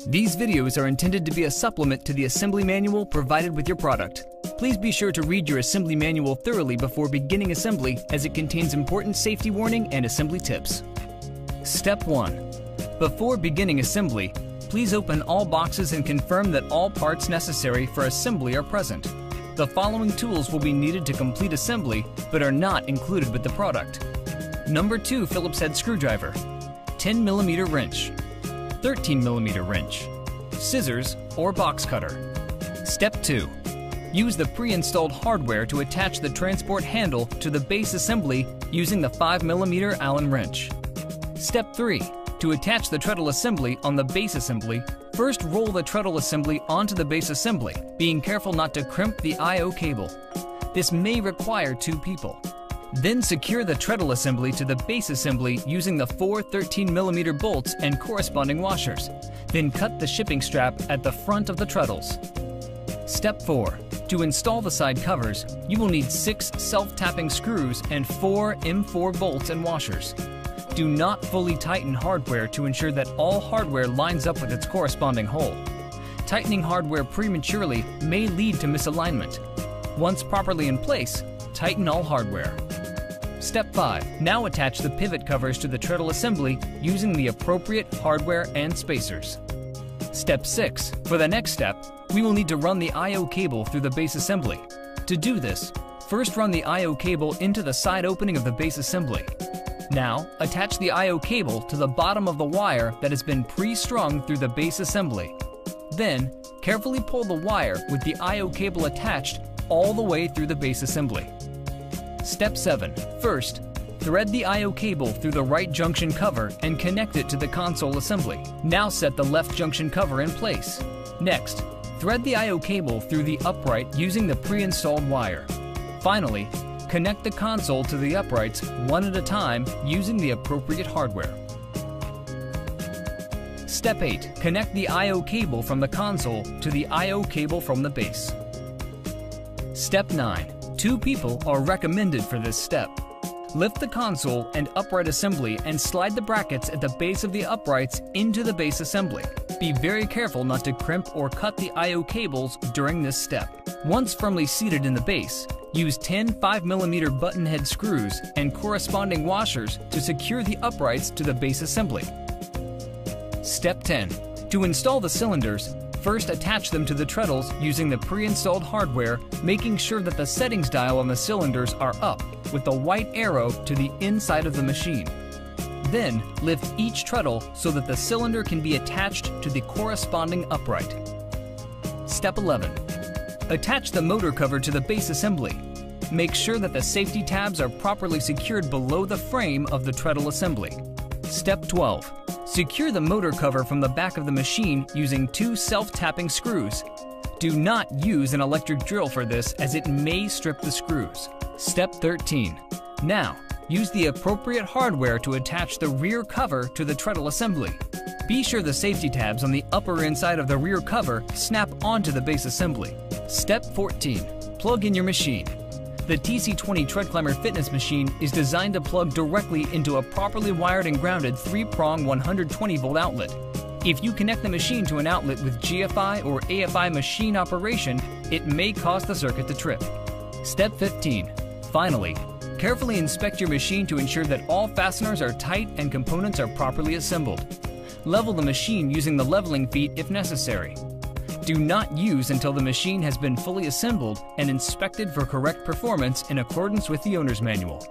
These videos are intended to be a supplement to the assembly manual provided with your product. Please be sure to read your assembly manual thoroughly before beginning assembly, as it contains important safety warning and assembly tips. Step 1. Before beginning assembly, please open all boxes and confirm that all parts necessary for assembly are present. The following tools will be needed to complete assembly, but are not included with the product. Number 2 Phillips head screwdriver, 10mm wrench, 13mm wrench, scissors or box cutter. Step 2. Use the pre-installed hardware to attach the transport handle to the base assembly using the 5mm Allen wrench. Step 3. To attach the treadle assembly on the base assembly, first roll the treadle assembly onto the base assembly, being careful not to crimp the I/O cable. This may require 2 people. Then secure the treadle assembly to the base assembly using the 4 13mm bolts and corresponding washers. Then cut the shipping strap at the front of the treadles. Step 4. To install the side covers, you will need 6 self-tapping screws and 4 M4 bolts and washers. Do not fully tighten hardware to ensure that all hardware lines up with its corresponding hole. Tightening hardware prematurely may lead to misalignment. Once properly in place, tighten all hardware. Step 5. Now attach the pivot covers to the treadle assembly using the appropriate hardware and spacers. Step 6. For the next step, we will need to run the I/O cable through the base assembly. To do this, first run the I/O cable into the side opening of the base assembly. Now, attach the I/O cable to the bottom of the wire that has been pre-strung through the base assembly. Then, carefully pull the wire with the I/O cable attached all the way through the base assembly. Step 7. First, thread the I/O cable through the right junction cover and connect it to the console assembly. Now set the left junction cover in place. Next, thread the I/O cable through the upright using the pre-installed wire. Finally, connect the console to the uprights one at a time using the appropriate hardware. Step 8. Connect the I/O cable from the console to the I/O cable from the base. Step 9. 2 people are recommended for this step. Lift the console and upright assembly and slide the brackets at the base of the uprights into the base assembly. Be very careful not to crimp or cut the I/O cables during this step. Once firmly seated in the base, use 10 5mm button head screws and corresponding washers to secure the uprights to the base assembly. Step 10. To install the cylinders, first attach them to the treadles using the pre-installed hardware, making sure that the settings dial on the cylinders are up with the white arrow to the inside of the machine. Then lift each treadle so that the cylinder can be attached to the corresponding upright. Step 11. Attach the motor cover to the base assembly. Make sure that the safety tabs are properly secured below the frame of the treadle assembly. Step 12. Secure the motor cover from the back of the machine using 2 self-tapping screws. Do not use an electric drill for this, as it may strip the screws. Step 13. Now, use the appropriate hardware to attach the rear cover to the treadle assembly. Be sure the safety tabs on the upper inside of the rear cover snap onto the base assembly. Step 14. Plug in your machine. The TC20 TreadClimber fitness machine is designed to plug directly into a properly wired and grounded 3-prong 120-volt outlet. If you connect the machine to an outlet with GFI or AFI machine operation, it may cause the circuit to trip. Step 15. Finally, carefully inspect your machine to ensure that all fasteners are tight and components are properly assembled. Level the machine using the leveling feet if necessary. Do not use until the machine has been fully assembled and inspected for correct performance in accordance with the owner's manual.